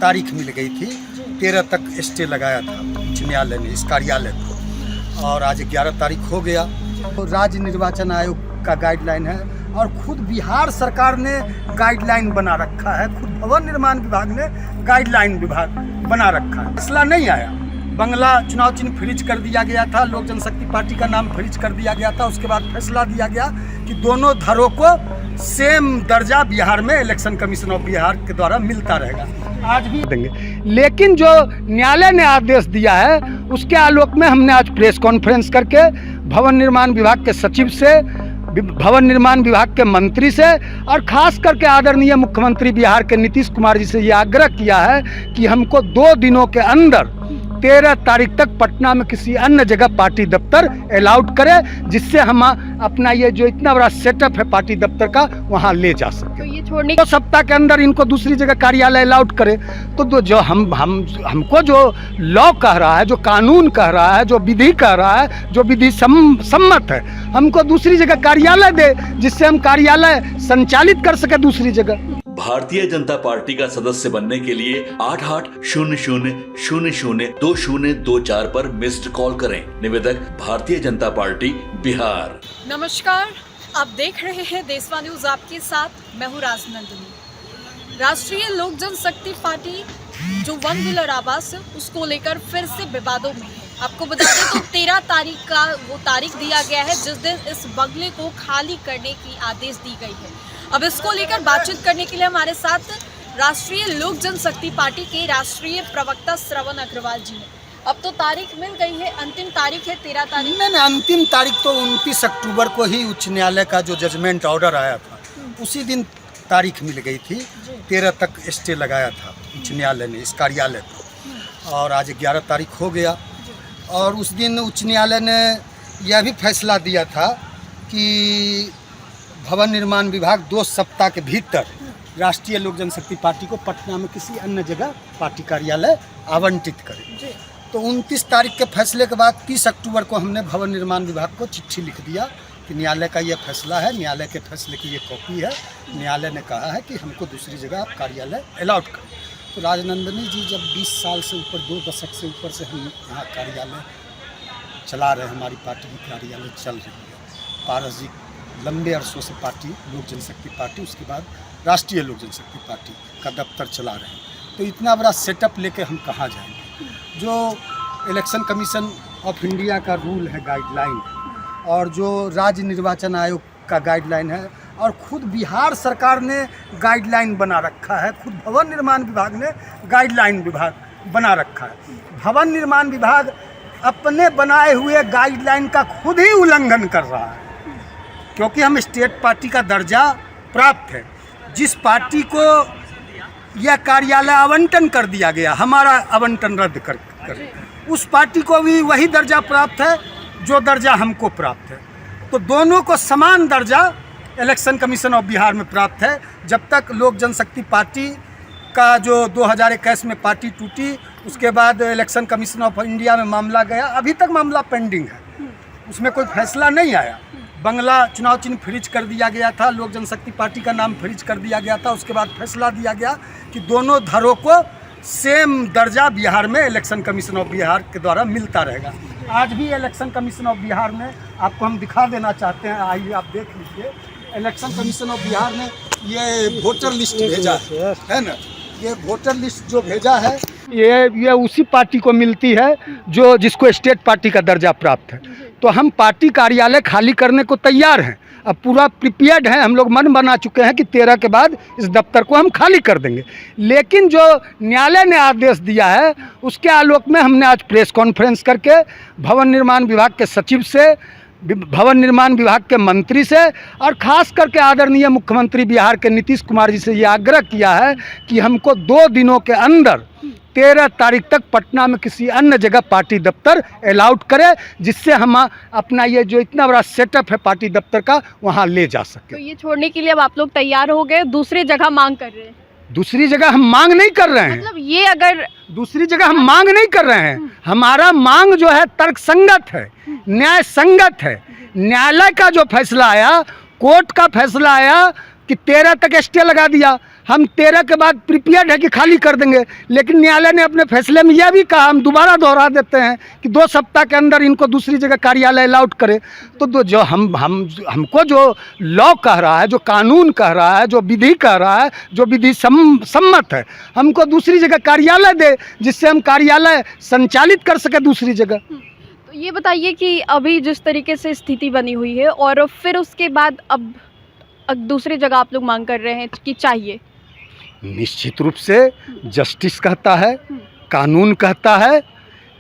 तारीख मिल गई थी, 13 तक स्टे लगाया था उच्च न्यायालय ने इस कार्यालय को, और आज 11 तारीख हो गया। तो राज्य निर्वाचन आयोग का गाइडलाइन है और खुद बिहार सरकार ने गाइडलाइन बना रखा है, खुद भवन निर्माण विभाग ने गाइडलाइन बना रखा है। फैसला नहीं आया, बंगला चुनाव चिन्ह फ्रीज कर दिया गया था, लोक जनशक्ति पार्टी का नाम फ्रीज कर दिया गया था। उसके बाद फैसला दिया गया कि दोनों धरों को सेम दर्जा बिहार में इलेक्शन कमीशन ऑफ बिहार के द्वारा मिलता रहेगा, आज भी देंगे। लेकिन जो न्यायालय ने आदेश दिया है उसके आलोक में हमने आज प्रेस कॉन्फ्रेंस करके भवन निर्माण विभाग के सचिव से, भवन निर्माण विभाग के मंत्री से और खास करके आदरणीय मुख्यमंत्री बिहार के नीतीश कुमार जी से ये आग्रह किया है कि हमको 2 दिनों के अंदर 13 तारीख तक पटना में किसी अन्य जगह पार्टी दफ्तर अलाउड करे, जिससे हम अपना ये जो इतना बड़ा सेटअप है पार्टी दफ्तर का वहाँ ले जा सके। तो ये छोड़ने 2 सप्ताह के अंदर इनको दूसरी जगह कार्यालय अलाउड करे तो जो हमको जो लॉ कह रहा है, जो कानून कह रहा है, जो विधि कह रहा है, जो विधि सम्मत है, हमको दूसरी जगह कार्यालय दे, जिससे हम कार्यालय संचालित कर सके दूसरी जगह। भारतीय जनता पार्टी का सदस्य बनने के लिए 8800002024 पर मिस्ड कॉल करें। निवेदक भारतीय जनता पार्टी बिहार। नमस्कार, आप देख रहे हैं देशवा न्यूज आपके साथ, मैं हूँ राजनंदिनी। राष्ट्रीय लोक जनशक्ति पार्टी जो वन व्हीलर आवास है उसको लेकर फिर से विवादों में है। आपको बता दें तो 13 तारीख का वो तारीख दिया गया है जिस दिन इस बंगले को खाली करने की आदेश दी गई है। अब इसको लेकर बातचीत करने के लिए हमारे साथ राष्ट्रीय लोक जनशक्ति पार्टी के राष्ट्रीय प्रवक्ता श्रवण अग्रवाल जी हैं। अब तो तारीख मिल गई है, अंतिम तारीख है 13 तारीख। नहीं, अंतिम तारीख तो 29 अक्टूबर को ही उच्च न्यायालय का जो जजमेंट ऑर्डर आया था उसी दिन तारीख मिल गई थी, 13 तक स्टे लगाया था उच्च न्यायालय ने इस कार्यालय को, और आज 11 तारीख हो गया। और उस दिन उच्च न्यायालय ने यह भी फैसला दिया था कि भवन निर्माण विभाग 2 सप्ताह के भीतर राष्ट्रीय लोक जनशक्ति पार्टी को पटना में किसी अन्य जगह पार्टी कार्यालय आवंटित करे। तो 29 तारीख के फैसले के बाद 30 अक्टूबर को हमने भवन निर्माण विभाग को चिट्ठी लिख दिया कि न्यायालय का ये फैसला है, न्यायालय के फैसले की ये कॉपी है, न्यायालय ने कहा है कि हमको दूसरी जगह आप कार्यालय अलाउड करें। तो राजनंदिनी जी, जब 20 साल से ऊपर, 2 दशक से ऊपर से हम यहाँ कार्यालय चला रहे हैं, हमारी पार्टी की कार्यालय चल रही है। पारस जी लंबे अरसों से पार्टी लोक जनशक्ति पार्टी, उसके बाद राष्ट्रीय लोक जनशक्ति पार्टी का दफ्तर चला रहे हैं, तो इतना बड़ा सेटअप लेके हम कहाँ जाएंगे। जो इलेक्शन कमीशन ऑफ इंडिया का रूल है, गाइडलाइन है, और जो राज्य निर्वाचन आयोग का गाइडलाइन है, और खुद बिहार सरकार ने गाइडलाइन बना रखा है, खुद भवन निर्माण विभाग ने गाइडलाइन बना रखा है। भवन निर्माण विभाग अपने बनाए हुए गाइडलाइन का खुद ही उल्लंघन कर रहा है, क्योंकि हम स्टेट पार्टी का दर्जा प्राप्त है। जिस पार्टी को यह कार्यालय आवंटन कर दिया गया, हमारा आवंटन रद्द कर उस पार्टी को भी वही दर्जा प्राप्त है जो दर्जा हमको प्राप्त है। तो दोनों को समान दर्जा इलेक्शन कमीशन ऑफ बिहार में प्राप्त है। जब तक लोक जनशक्ति पार्टी का जो 2021 में पार्टी टूटी, उसके बाद इलेक्शन कमीशन ऑफ इंडिया में मामला गया, अभी तक मामला पेंडिंग है, उसमें कोई फैसला नहीं आया। बंगला चुनाव चिन्ह फ्रीज कर दिया गया था, लोक जनशक्ति पार्टी का नाम फ्रीज कर दिया गया था। उसके बाद फैसला दिया गया कि दोनों धरों को सेम दर्जा बिहार में इलेक्शन कमीशन ऑफ बिहार के द्वारा मिलता रहेगा। आज भी इलेक्शन कमीशन ऑफ बिहार में आपको हम दिखा देना चाहते हैं, आइए आप देख लीजिए। इलेक्शन कमीशन ऑफ बिहार ने ये वोटर लिस्ट भेजा है ना, ये वोटर लिस्ट जो भेजा है ये उसी पार्टी को मिलती है जो जिसको स्टेट पार्टी का दर्जा प्राप्त है। तो हम पार्टी कार्यालय खाली करने को तैयार हैं, अब पूरा प्रिपेयर्ड है, हम लोग मन बना चुके हैं कि 13 के बाद इस दफ्तर को हम खाली कर देंगे। लेकिन जो न्यायालय ने आदेश दिया है उसके आलोक में हमने आज प्रेस कॉन्फ्रेंस करके भवन निर्माण विभाग के सचिव से, भवन निर्माण विभाग के मंत्री से और खास करके आदरणीय मुख्यमंत्री बिहार के नीतीश कुमार जी से ये आग्रह किया है कि हमको 2 दिनों के अंदर 13 तारीख तक पटना में किसी अन्य जगह पार्टी दफ्तर अलाउड करे, जिससे हम अपना ये जो इतना बड़ा सेटअप है पार्टी दफ्तर का वहाँ ले जा सके। तो ये छोड़ने के लिए अब आप लोग तैयार हो गए, दूसरी जगह मांग कर रहे हैं? दूसरी जगह हम मांग नहीं कर रहे हैं, मतलब ये अगर दूसरी जगह हम मांग नहीं कर रहे हैं, हमारा मांग जो है तर्क संगत है, न्याय संगत है। न्यायालय का जो फैसला आया, कोर्ट का फैसला आया कि 13 तक स्टे लगा दिया, हम 13 के बाद प्रिपेयर्ड है कि खाली कर देंगे, लेकिन न्यायालय ने अपने फैसले में यह भी कहा, हम दोबारा दोहरा देते हैं कि 2 सप्ताह के अंदर इनको दूसरी जगह कार्यालय अलाउट करे। तो जो हमको जो लॉ कह रहा है, जो कानून कह रहा है, जो विधि कह रहा है, जो विधि सम्मत है, हमको दूसरी जगह कार्यालय दे, जिससे हम कार्यालय संचालित कर सके दूसरी जगह। तो ये बताइए कि अभी जिस तरीके से स्थिति बनी हुई है और फिर उसके बाद अब दूसरी जगह आप लोग मांग कर रहे हैं कि चाहिए, निश्चित रूप से जस्टिस कहता है, कानून कहता है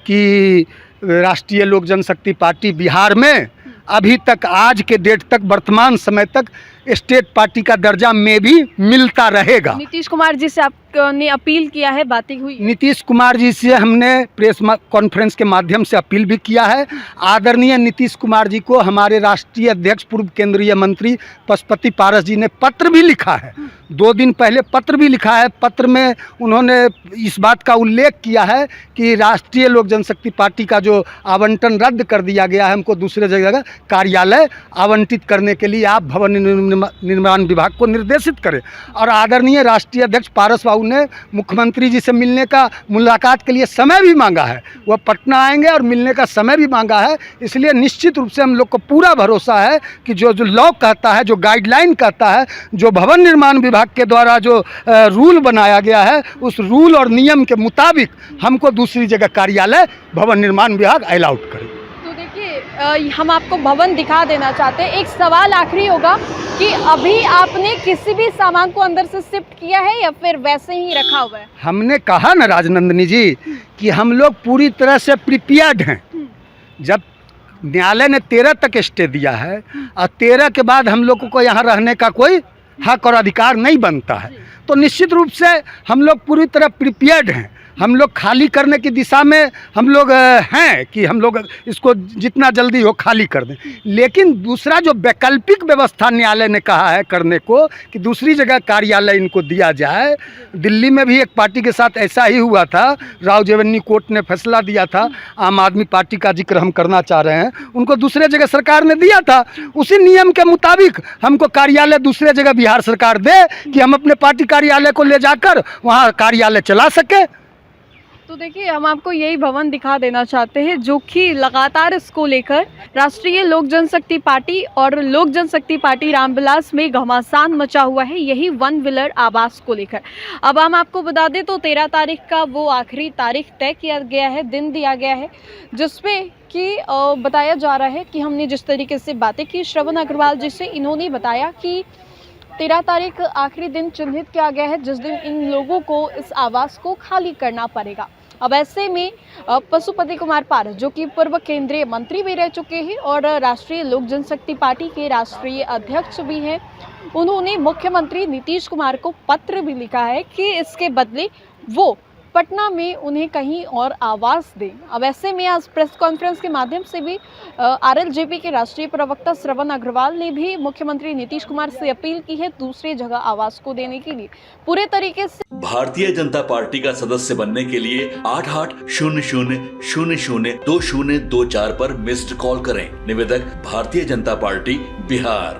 कि राष्ट्रीय लोक जनशक्ति पार्टी बिहार में अभी तक, आज के डेट तक, वर्तमान समय तक स्टेट पार्टी का दर्जा में भी मिलता रहेगा। नीतीश कुमार जी से आपने अपील किया है, बातें हुई? नीतीश कुमार जी से हमने प्रेस कॉन्फ्रेंस के माध्यम से अपील भी किया है। आदरणीय नीतीश कुमार जी को हमारे राष्ट्रीय अध्यक्ष, पूर्व केंद्रीय मंत्री पशुपति पारस जी ने पत्र भी लिखा है, 2 दिन पहले पत्र भी लिखा है। पत्र में उन्होंने इस बात का उल्लेख किया है कि राष्ट्रीय लोक जनशक्ति पार्टी का जो आवंटन रद्द कर दिया गया है, हमको दूसरे जगह कार्यालय आवंटित करने के लिए आप भवन निर्माण विभाग को निर्देशित करें। और आदरणीय राष्ट्रीय अध्यक्ष पारस बाबू ने मुख्यमंत्री जी से मुलाकात के लिए समय भी मांगा है, वह पटना आएंगे और मिलने का समय भी मांगा है। इसलिए निश्चित रूप से हम लोग को पूरा भरोसा है कि जो लॉ कहता है, जो गाइडलाइन कहता है, जो भवन निर्माण विभाग के द्वारा जो रूल बनाया गया है, उस रूल और नियम के मुताबिक हमको दूसरी जगह कार्यालय भवन निर्माण विभाग अलाउट करे। तो देखिए, हम आपको भवन दिखा देना चाहते हैं। एक सवाल आखिरी होगा कि अभी आपने किसी भी सामान को अंदर से शिफ्ट किया है या फिर वैसे ही रखा हुआ है? हमने कहा ना राजनंदिनी जी कि हम लोग पूरी तरह से प्रिपेयर्ड हैं। जब न्यायालय ने 13 तक स्टे दिया है और 13 के बाद हम लोगों को यहाँ रहने का कोई हक और अधिकार नहीं बनता है, तो निश्चित रूप से हम लोग पूरी तरह प्रिपेयर्ड हैं। हम लोग खाली करने की दिशा में हम लोग हैं कि हम लोग इसको जितना जल्दी हो खाली कर दें। लेकिन दूसरा जो वैकल्पिक व्यवस्था न्यायालय ने कहा है करने को कि दूसरी जगह कार्यालय इनको दिया जाए, दिल्ली में भी एक पार्टी के साथ ऐसा ही हुआ था। राव जेवन्नी कोर्ट ने फैसला दिया था, आम आदमी पार्टी का जिक्र हम करना चाह रहे हैं, उनको दूसरे जगह सरकार ने दिया था। उसी नियम के मुताबिक हमको कार्यालय दूसरे जगह बिहार सरकार दे कि हम अपने पार्टी कार्यालय को ले जाकर वहाँ कार्यालय चला सके। तो देखिए, हम आपको यही भवन दिखा देना चाहते हैं जो कि लगातार इसको लेकर राष्ट्रीय लोक जनशक्ति पार्टी और लोक जनशक्ति पार्टी रामविलास में घमासान मचा हुआ है, यही 1 व्हीलर आवास को लेकर। अब हम आपको बता दें तो 13 तारीख का वो आखिरी तारीख तय किया गया है, दिन दिया गया है, जिसमें कि बताया जा रहा है कि हमने जिस तरीके से बातें की श्रवण अग्रवाल जी से, इन्होंने बताया कि 13 तारीख आखिरी दिन चिन्हित किया गया है जिस दिन इन लोगों को इस आवास को खाली करना पड़ेगा। अब ऐसे में पशुपति कुमार पारस, जो कि पूर्व केंद्रीय मंत्री भी रह चुके हैं और राष्ट्रीय लोक जनशक्ति पार्टी के राष्ट्रीय अध्यक्ष भी हैं, उन्होंने मुख्यमंत्री नीतीश कुमार को पत्र भी लिखा है कि इसके बदले वो पटना में उन्हें कहीं और आवास दें। अब ऐसे में आज प्रेस कॉन्फ्रेंस के माध्यम से भी आरएलजेपी के राष्ट्रीय प्रवक्ता श्रवण अग्रवाल ने भी मुख्यमंत्री नीतीश कुमार से अपील की है दूसरी जगह आवास को देने के लिए पूरे तरीके से। भारतीय जनता पार्टी का सदस्य बनने के लिए 8800002024 पर मिस्ड कॉल करें। निवेदक भारतीय जनता पार्टी बिहार।